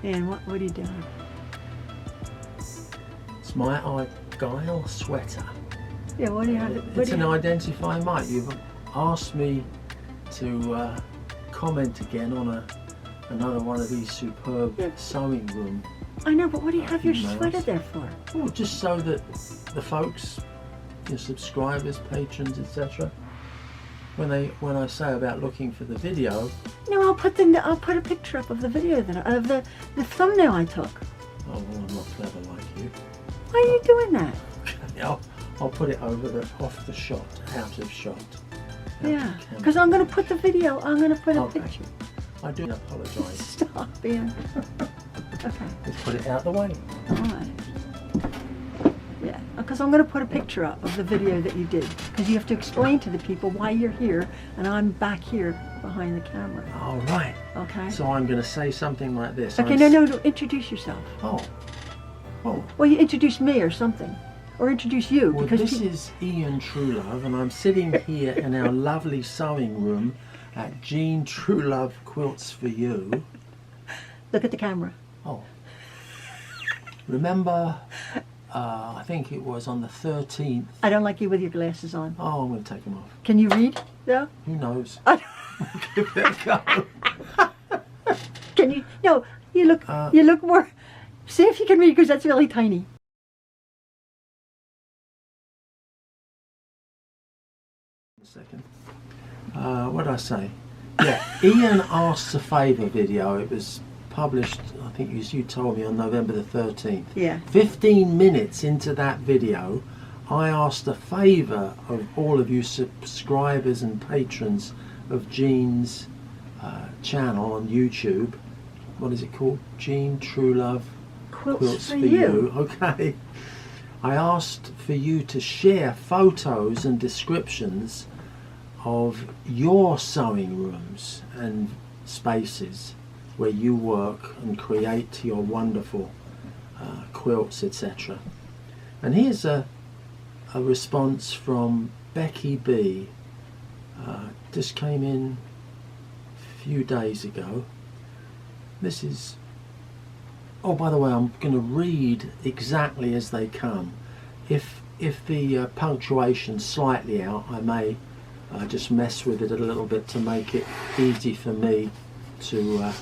And what are you doing? It's my Argyle sweater. Yeah, what do you have? It's an identify mark. You've asked me to comment again on another one of these superb sewing room. I know, but what do you have your emails. sweater there for? Oh, just so that the folks, your subscribers, patrons, etc., when I say about looking for the video. No, I'll put a picture up of the video of the thumbnail I took. Oh, well, I'm not clever like you. Why are you doing that? I'll put it over off the shot, out of shot. Yeah, because I'm going to put the video. I'm going to put a picture. I do apologise. Stop being. Okay. Let's put it out the way. All right. Yeah, because I'm going to put a picture up of the video that you did. Because you have to explain to the people why you're here and I'm back here behind the camera. All right. Okay. So I'm going to say something like this. Okay, no, introduce yourself. Oh. Well, you introduce me or something. Or introduce you. Well, because this is Ian Truelove, and I'm sitting here in our lovely sewing room at Jean Truelove Quilts for You. Look at the camera. Oh. Remember, I think it was on the 13th. I don't like you with your glasses on. Oh, I'm going to take them off. Can you read, though? Who knows? Give it a go. Can you? No, you look more. See if you can read, because that's really tiny. A second. What did I say? Yeah, Ian Asks a Favour video. It was published, I think you told me, on November the 13th. Yeah. 15 minutes into that video, I asked a favour of all of you subscribers and patrons of Jean's channel on YouTube. What is it called? Jean Truelove Quilts for You. Okay. I asked for you to share photos and descriptions of your sewing rooms and spaces where you work and create your wonderful quilts, etc. And here's a response from Becky B. Just came in a few days ago. This is, oh, by the way, I'm going to read exactly as they come. If the punctuation's slightly out, I may just mess with it a little bit to make it easy for me to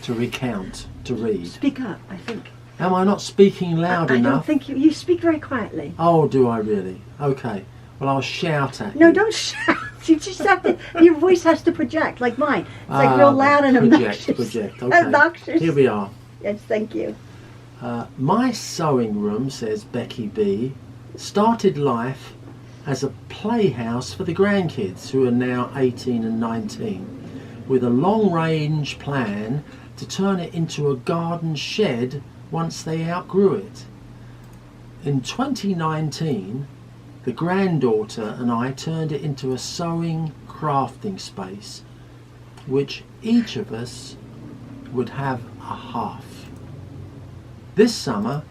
recount, to read. Speak up, I think. Am I not speaking loud enough? I don't think you speak very quietly. Oh, do I really? Okay. Well, I'll shout at you. No, don't shout. You just have to, your voice has to project, like mine. It's like real loud and obnoxious. Project, okay. Obnoxious. Here we are. Yes, thank you. My sewing room, says Becky B, started life as a playhouse for the grandkids, who are now 18 and 19, with a long-range plan to turn it into a garden shed once they outgrew it. In 2019, the granddaughter and I turned it into a sewing crafting space, which each of us would have a half. This summer,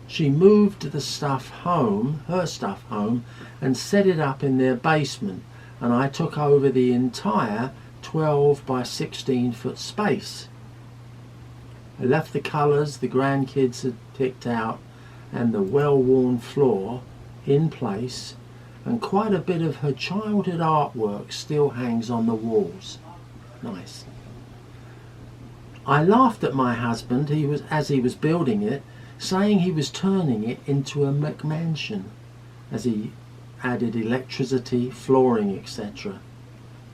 she moved the stuff home, her stuff home, and set it up in their basement, and I took over the entire 12 by 16 foot space. I left the colours the grandkids had picked out and the well-worn floor in place, and quite a bit of her childhood artwork still hangs on the walls. Nice. I laughed at my husband as he was building it, saying he was turning it into a McMansion, as he added electricity, flooring, etc.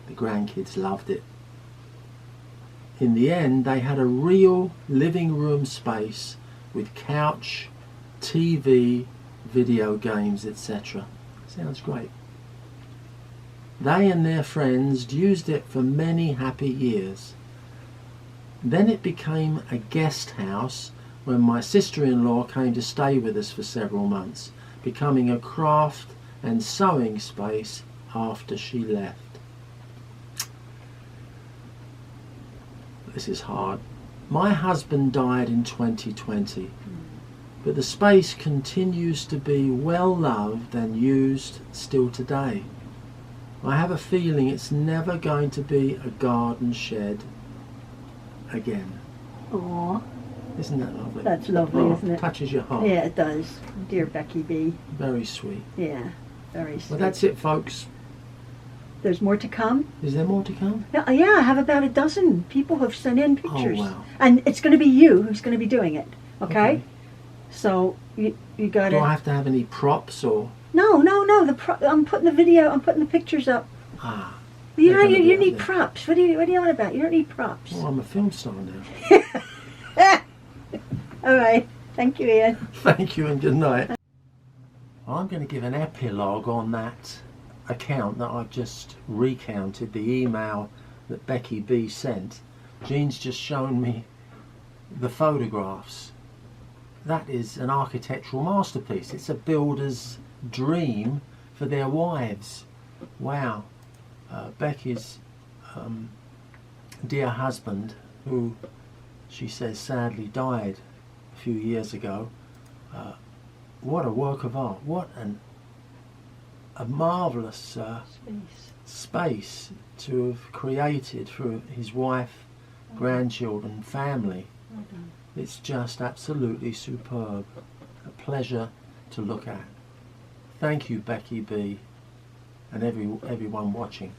The grandkids loved it. In the end, they had a real living room space with couch, TV, video games, etc. Sounds great. They and their friends used it for many happy years. Then it became a guest house when my sister-in-law came to stay with us for several months, becoming a craft and sewing space after she left. This is hard. My husband died in 2020, but the space continues to be well loved and used still today. I have a feeling it's never going to be a garden shed again. Aww. Isn't that lovely? That's lovely, Oh, isn't it? Touches your heart. Yeah, it does. Dear Becky B. Very sweet. Yeah, very sweet. Well, that's it, folks. There's more to come. Is there more to come? Yeah, I have about a dozen people who've sent in pictures. Oh, wow. And it's going to be you who's going to be doing it, okay? So you got to... Do I have to have any props or... No. I'm putting the pictures up. Ah. You They're know, gonna be you up need there. props. What are you on about? You don't need props. Oh, I'm a film star now. All right. Thank you, Ian. Thank you and good night. I'm going to give an epilogue on that account that I've just recounted, the email that Becky B sent. Jean's just shown me the photographs. That is an architectural masterpiece. It's a builder's dream for their wives. Wow. Becky's dear husband, who she says sadly died a few years ago. What a work of art. What a marvellous space to have created for his wife, grandchildren, family. It's just absolutely superb. A pleasure to look at. Thank you, Becky B, and everyone watching.